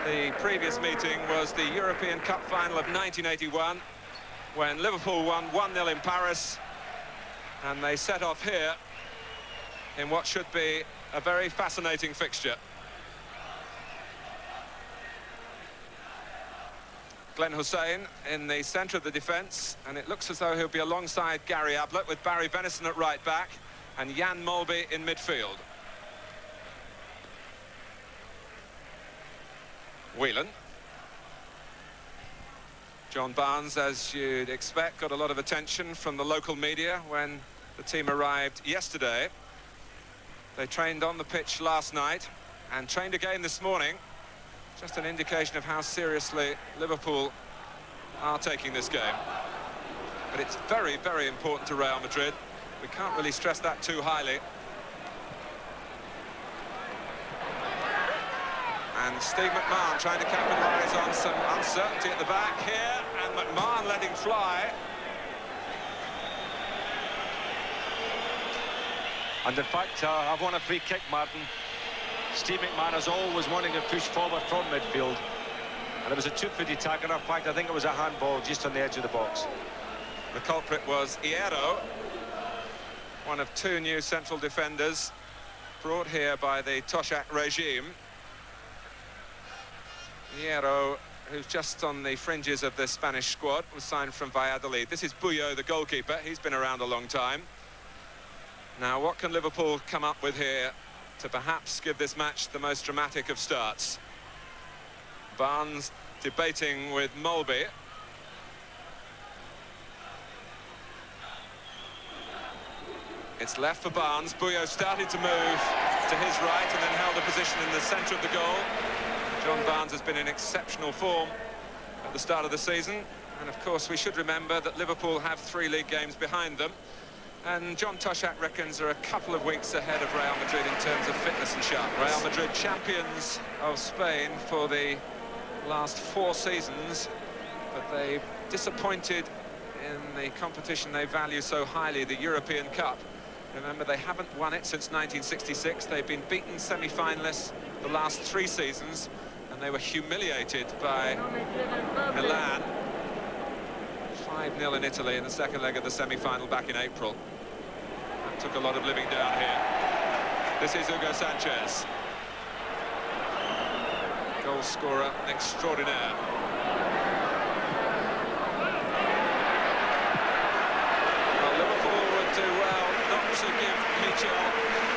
The previous meeting was the European Cup final of 1981, when Liverpool won 1-0 in Paris, and they set off here in what should be a very fascinating fixture. Glenn Hussein in the centre of the defence, and it looks as though he'll be alongside Gary Ablett, with Barry Venison at right back and Jan Molby in midfield. Whelan. John Barnes, as you'd expect, got a lot of attention from the local media when the team arrived yesterday. They trained on the pitch last night and trained again this morning. Just an indication of how seriously Liverpool are taking this game. But it's very, very important to Real Madrid. We can't really stress that too highly. And Steve McMahon trying to capitalise on some uncertainty at the back here, and McMahon letting fly. And in fact, I've won a free kick, Martin. Steve McMahon is always wanting to push forward from midfield. And it was a two-footed tackle. In fact, I think it was a handball just on the edge of the box. The culprit was Hierro, one of two new central defenders brought here by the Toshak regime. Hierro, who's just on the fringes of the Spanish squad, was signed from Valladolid. This is Buyo, the goalkeeper. He's been around a long time. Now, what can Liverpool come up with here to perhaps give this match the most dramatic of starts? Barnes debating with Molby. It's left for Barnes. Buyo started to move to his right and then held a position in the centre of the goal. John Barnes has been in exceptional form at the start of the season. And of course, we should remember that Liverpool have 3 league games behind them. And John Toshak reckons they're a couple of weeks ahead of Real Madrid in terms of fitness and sharpness. Real Madrid, champions of Spain for the last 4 seasons, but they've disappointed in the competition they value so highly, the European Cup. Remember, they haven't won it since 1966. They've been beaten semi-finalists the last 3 seasons, and they were humiliated by Milan. 5-0 in Italy in the second leg of the semi-final back in April. That took a lot of living down here. This is Hugo Sanchez. Goal scorer extraordinaire. Well, Liverpool would do well not to give Michel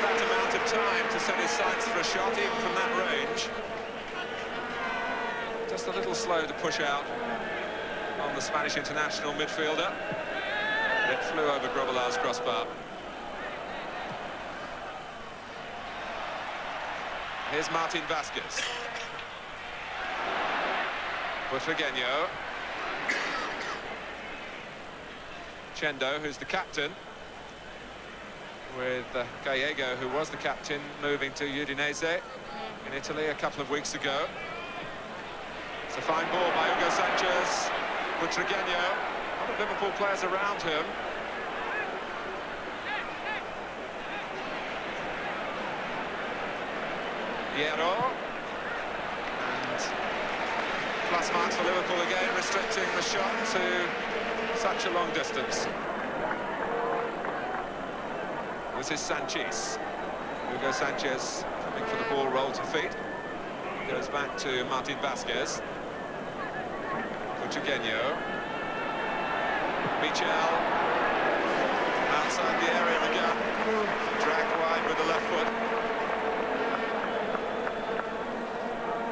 that amount of time to set his sights for a shot, even from that range. Just a little slow to push out on the Spanish international midfielder. It flew over Grobbelaar's crossbar. Here's Martin Vasquez. Butragueño. Chendo, who's the captain, with Gallego, who was the captain, moving to Udinese in Italy a couple of weeks ago. It's a fine ball by Hugo Sanchez. Butragueño, a lot of Liverpool players around him. Hierro. And plus marks for Liverpool again, restricting the shot to such a long distance. This is Sanchez. Hugo Sanchez coming for the ball roll to feet. Goes back to Martin Vasquez. Butragueño. Michel. Outside the area of the gun. Dragged wide with the left foot.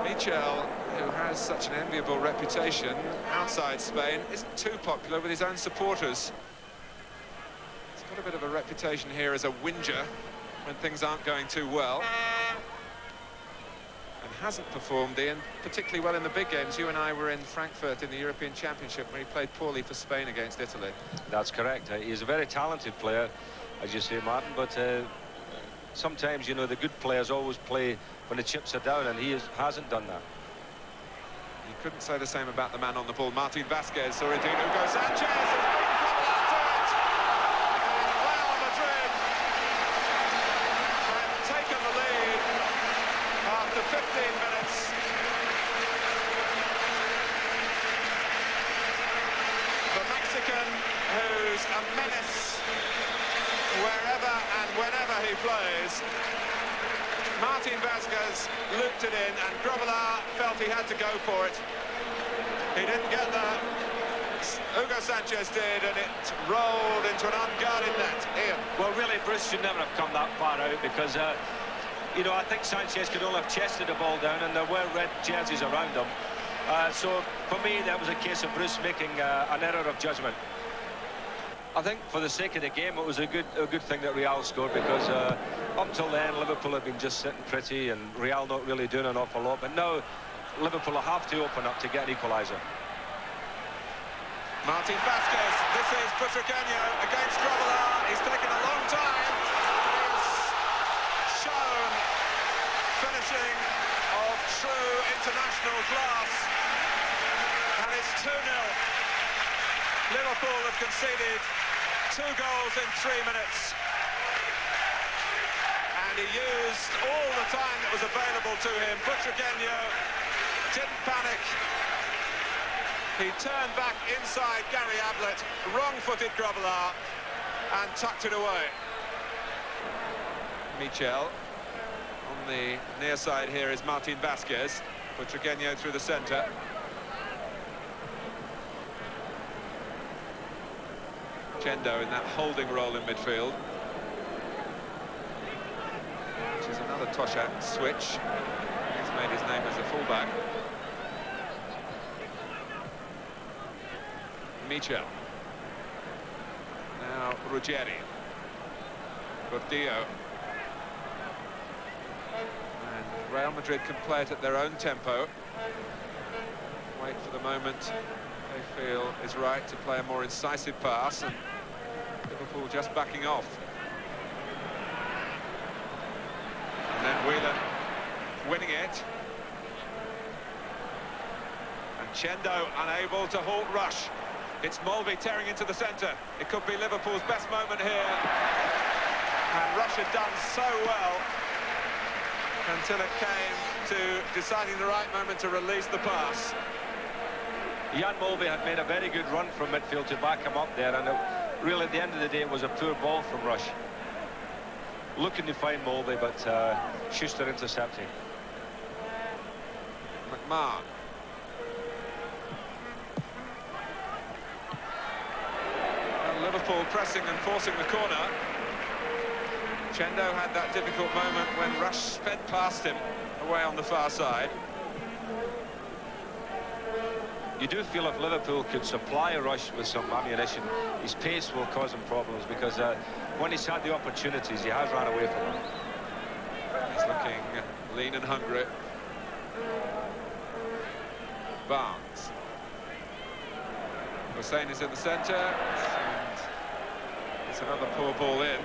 Michel, who has such an enviable reputation outside Spain, isn't too popular with his own supporters. He's got a bit of a reputation here as a whinger when things aren't going too well. And hasn't performed, Ian, particularly well in the big games. You and I were in Frankfurt in the European Championship when he played poorly for Spain against Italy. That's correct. He's a very talented player, as you say, Martin, but sometimes, you know, the good players always play when the chips are down, and he hasn't done that. You couldn't say the same about the man on the ball, Martin Vasquez, or indeed Hugo Sanchez has been coupled onto it. Real Madrid have taken the lead after 15 minutes. whenever he plays. Martin Vázquez looped it in, and Grobbelaar felt he had to go for it. He didn't get there. Hugo Sanchez did, and it rolled into an unguarded net. Ian. Well, really, Bruce should never have come that far out because, you know, I think Sanchez could only have chested the ball down, and there were red jerseys around him. So, for me, that was a case of Bruce making an error of judgment. I think for the sake of the game, it was a good thing that Real scored because up till then, Liverpool have been just sitting pretty and Real not really doing an awful lot. But now, Liverpool will have to open up to get an equaliser. Martin Vázquez, this is Butragueño against Grobbelaar. He's taken a long time. He's shown finishing of true international class. And it's 2-0. Liverpool have conceded 2 goals in 3 minutes. And he used all the time that was available to him. Butragueño didn't panic. He turned back inside Gary Ablett, wrong-footed Grobbelaar, and tucked it away. Michel. On the near side here is Martin Vázquez. Butragueño through the centre. Chendo in that holding role in midfield. Which is another Toshak switch. He's made his name as a fullback. Michel. Now Ruggeri. Gordillo. And Real Madrid can play it at their own tempo. Wait for the moment they feel is right to play a more incisive pass, and Liverpool just backing off. And then Whelan winning it. And Chendo unable to halt Rush. It's Mulvey tearing into the centre. It could be Liverpool's best moment here. And Rush had done so well until it came to deciding the right moment to release the pass. Jan Mulvey had made a very good run from midfield to back him up there, and really at the end of the day it was a poor ball from Rush. Looking to find Mulvey, but Schuster intercepting. McMahon. Liverpool pressing and forcing the corner. Chendo had that difficult moment when Rush sped past him away on the far side. You do feel if Liverpool could supply Rush with some ammunition, his pace will cause him problems because when he's had the opportunities, he has ran away from them. He's looking lean and hungry. Barnes. Hussein is in the centre, and it's another poor ball in.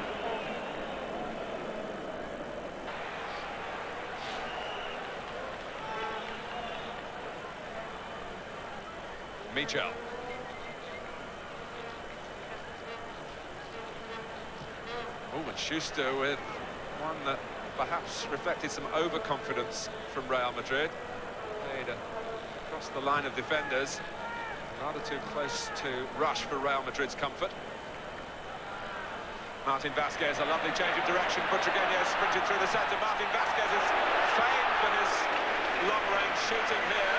Michel. Oh, and Schuster with one that perhaps reflected some overconfidence from Real Madrid. Played across the line of defenders. Rather too close to Rush for Real Madrid's comfort. Martin Vázquez, a lovely change of direction. Butragueño sprinted through the centre. Martin Vázquez is famed for his long-range shooting here.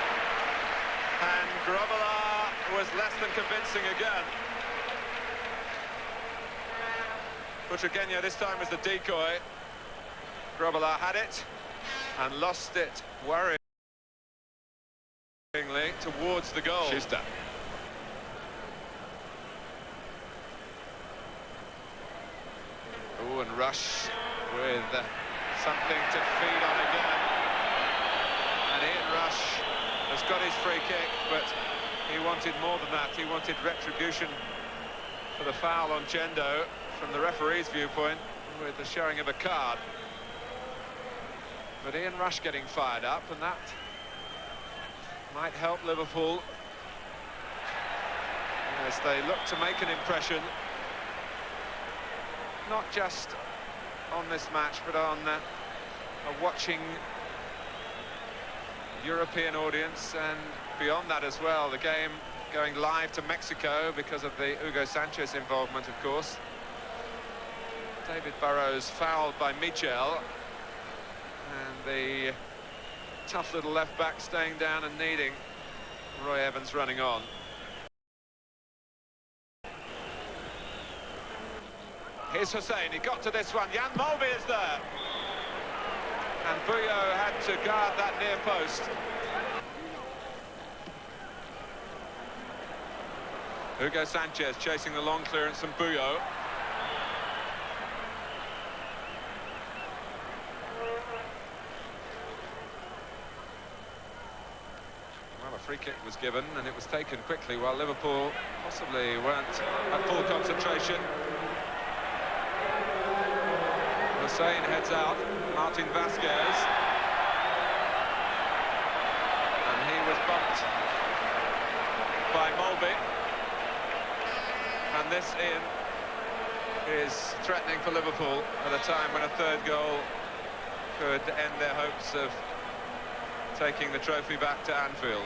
And Grobbelaar was less than convincing again. Butragueño this time was the decoy. Grobbelaar had it and lost it worryingly towards the goal. Schuster. Oh, and Rush with something to feed on again. And Ian Rush has got his free kick, but he wanted more than that. He wanted retribution for the foul on Chendo from the referee's viewpoint with the showing of a card. But Ian Rush getting fired up, and that might help Liverpool as they look to make an impression, not just on this match, but on a watching European audience and beyond that as well. The game going live to Mexico because of the Hugo Sanchez involvement, of course. David Burrows fouled by Michel, and the tough little left-back staying down and needing Roy Evans running on. Here's Hussein, he got to this one, Jan Mulby is there. And Buyo had to guard that near post. Hugo Sanchez chasing the long clearance from Buyo. Well, a free kick was given and it was taken quickly while Liverpool possibly weren't at full concentration. Hussein heads out, Martin Vasquez. And he was bumped by Mulby. And this is threatening for Liverpool at a time when a third goal could end their hopes of taking the trophy back to Anfield.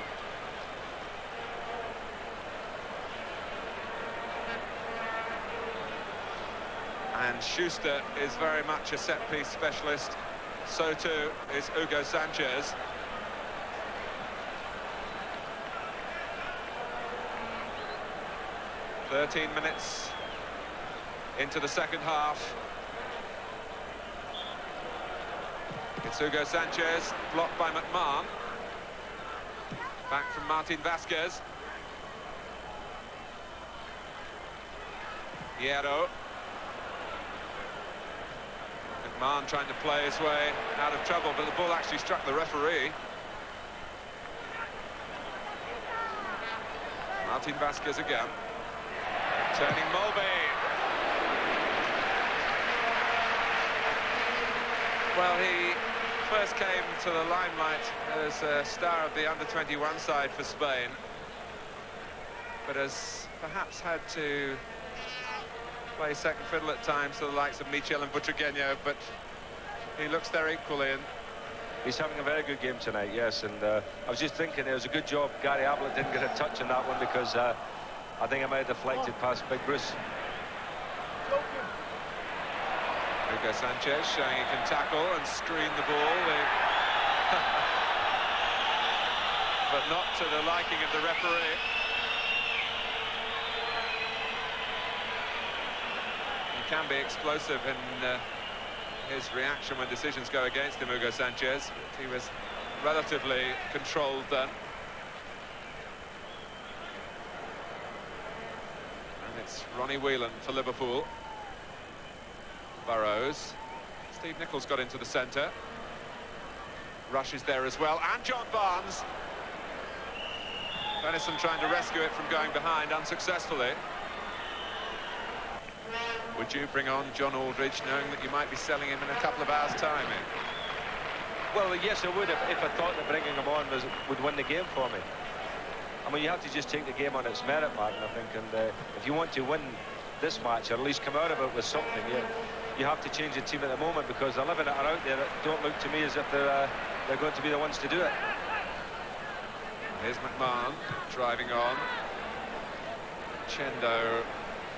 And Schuster is very much a set-piece specialist. So too is Hugo Sanchez. "13 minutes into the second half. It's Hugo Sanchez, blocked by McMahon. Back from Martin Vasquez. Hierro. McMahon trying to play his way out of trouble, but the ball actually struck the referee. Martin Vasquez again. Turning Mulby. Well, he first came to the limelight as a star of the under-21 side for Spain, but has perhaps had to play second fiddle at times to the likes of Michel and Butragueño, but he looks their equal in. He's having a very good game tonight, yes, and I was just thinking it was a good job Gary Ablett didn't get a touch on that one, because I think I might have deflected past Big Bruce. Hugo Sanchez showing he can tackle and screen the ball, but not to the liking of the referee. He can be explosive in his reaction when decisions go against him, Hugo Sanchez. He was relatively controlled then. And it's Ronnie Whelan for Liverpool. Burrows. Steve Nicholls got into the centre. Rush is there as well, and John Barnes. Benison trying to rescue it from going behind unsuccessfully. Would you bring on John Aldridge, knowing that you might be selling him in a couple of hours' time? Well, yes, I would if I thought that bringing him on would win the game for me. I mean, you have to just take the game on its merit, Martin, I think, and if you want to win this match, or at least come out of it with something, you have to change the team at the moment, because the 11 that are out there don't look to me as if they're going to be the ones to do it. Here's McMahon driving on. Chendo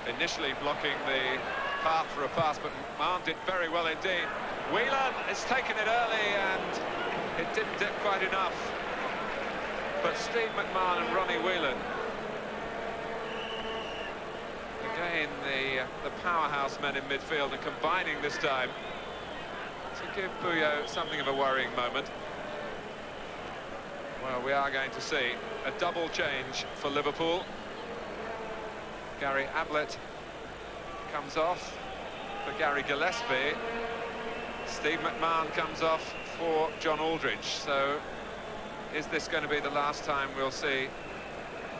initially blocking the path for a pass, but McMahon did very well indeed. Whelan has taken it early and it didn't dip quite enough. But Steve McMahon and Ronnie Whelan, again the powerhouse men in midfield, and combining this time to give Buyo something of a worrying moment. Well, we are going to see a double change for Liverpool. Gary Ablett comes off for Gary Gillespie. Steve McMahon comes off for John Aldridge. So is this going to be the last time we'll see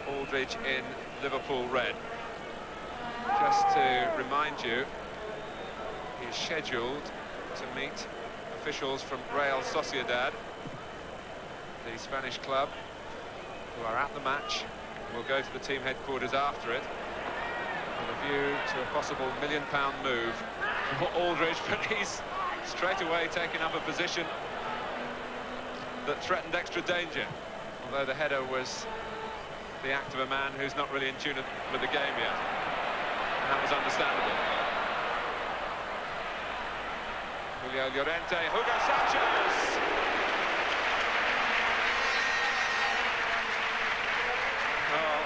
Aldridge in Liverpool red? Just to remind you, he's scheduled to meet officials from Real Sociedad, the Spanish club, who are at the match. We'll go to the team headquarters after it, with a view to a possible £1 million move for Aldridge, but he's straight away taking up a position that threatened extra danger, although the header was the act of a man who's not really in tune with the game yet, and that was understandable. Julio Llorente, Hugo Sanchez! Oh,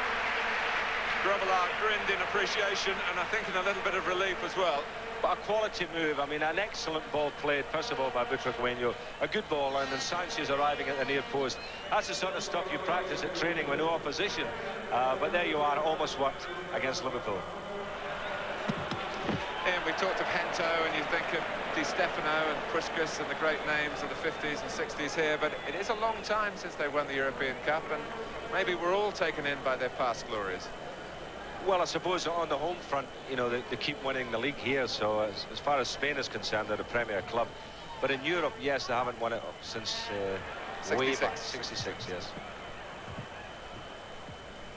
Grobbelaar grinned in appreciation and I think in a little bit of relief as well. But a quality move. I mean, an excellent ball played, first of all, by Butragueño. A good ball, and then Sanchez arriving at the near post. That's the sort of stuff you practice at training with no opposition. But there you are, it almost worked against Liverpool. And we talked of Hento, and you think of Di Stefano and Puskas and the great names of the 50s and 60s here, but it is a long time since they won the European Cup, and maybe we're all taken in by their past glories. Well, I suppose on the home front, you know, they keep winning the league here, so as far as Spain is concerned, they're a Premier club. But in Europe, yes, they haven't won it since way back, 66, yes.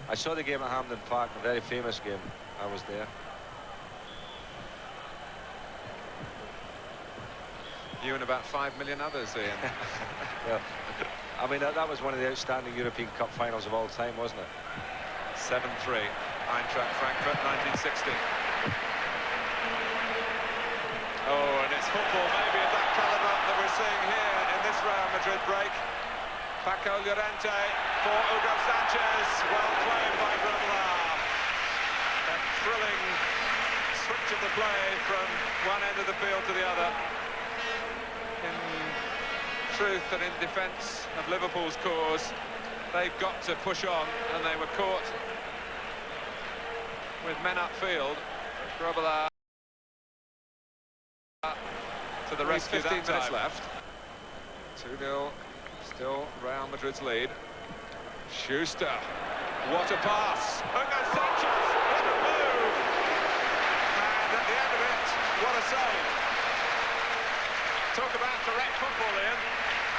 I saw the game at Hampden Park, a very famous game. I was there. You and about 5 million others, Ian. Yeah. I mean, that was one of the outstanding European Cup finals of all time, wasn't it? 7-3. Eintracht Frankfurt, 1960. Oh, and it's football maybe of that calibre that we're seeing here in this Real Madrid break. Paco Llorente for Hugo Sanchez. Well played by Grobbelaar. A thrilling switch of the play from one end of the field to the other. In truth and in defence of Liverpool's cause, they've got to push on, and they were caught with men upfield. Grobbelaar to the rescue. 15 minutes left. 2-0, still Real Madrid's lead. Schuster, what a pass! Hugo Sanchez, what a move! And at the end of it, what a save! Talk about direct football, Ian.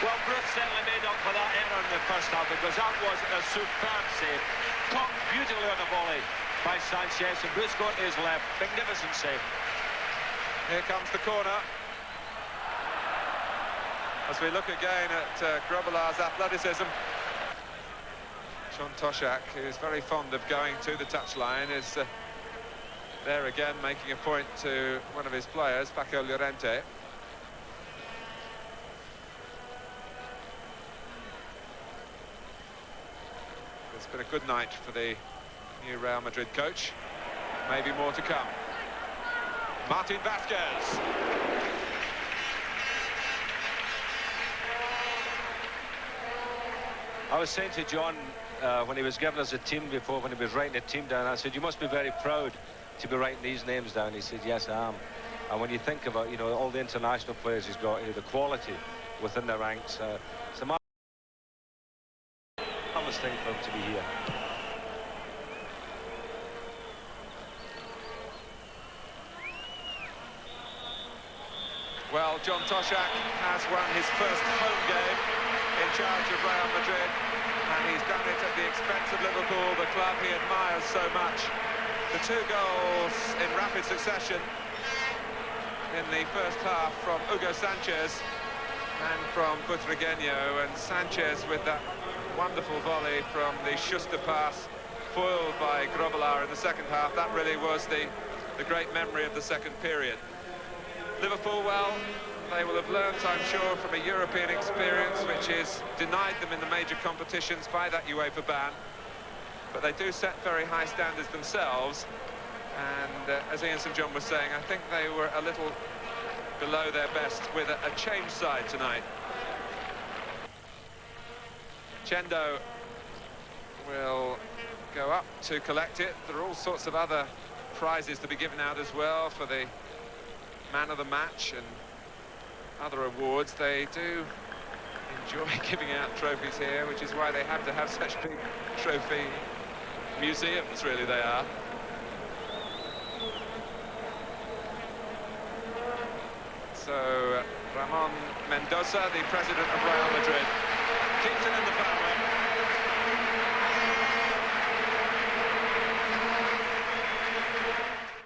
Well, Bruce certainly made up for that error in the first half, because that was a superb save. Caught beautifully on the volley by Sanchez, and Bruce got to his left. Magnificent save. Here comes the corner. As we look again at Grobbelaar's athleticism, John Toshak, who's very fond of going to the touchline, is there again making a point to one of his players, Paco Llorente. It's been a good night for the new Real Madrid coach. Maybe more to come. Martin Vázquez. I was saying to John when he was giving us a team before, when he was writing the team down, I said, you must be very proud to be writing these names down. He said, yes, I am. And when you think about, you know, all the international players he's got, you know, the quality within the ranks, it's a marvelous thing for him to be here. Well, John Toshak has won his first home game in charge of Real Madrid, and he's done it at the expense of Liverpool, the club he admires so much. The 2 goals in rapid succession in the first half from Hugo Sanchez and from Butragueño, and Sanchez with that wonderful volley from the Schuster pass, foiled by Grobbelaar in the second half. That really was the great memory of the second period. Liverpool, well, they will have learnt, I'm sure, from a European experience which is denied them in the major competitions by that UEFA ban. But they do set very high standards themselves, and as Ian St John was saying, I think they were a little below their best with a changed side tonight. Chendo will go up to collect it. There are all sorts of other prizes to be given out as well for the man of the match and other awards. They do enjoy giving out trophies here, which is why they have to have such big trophy museums, really, they are. So Ramon Mendoza, the president of Real Madrid, keeps it in the family.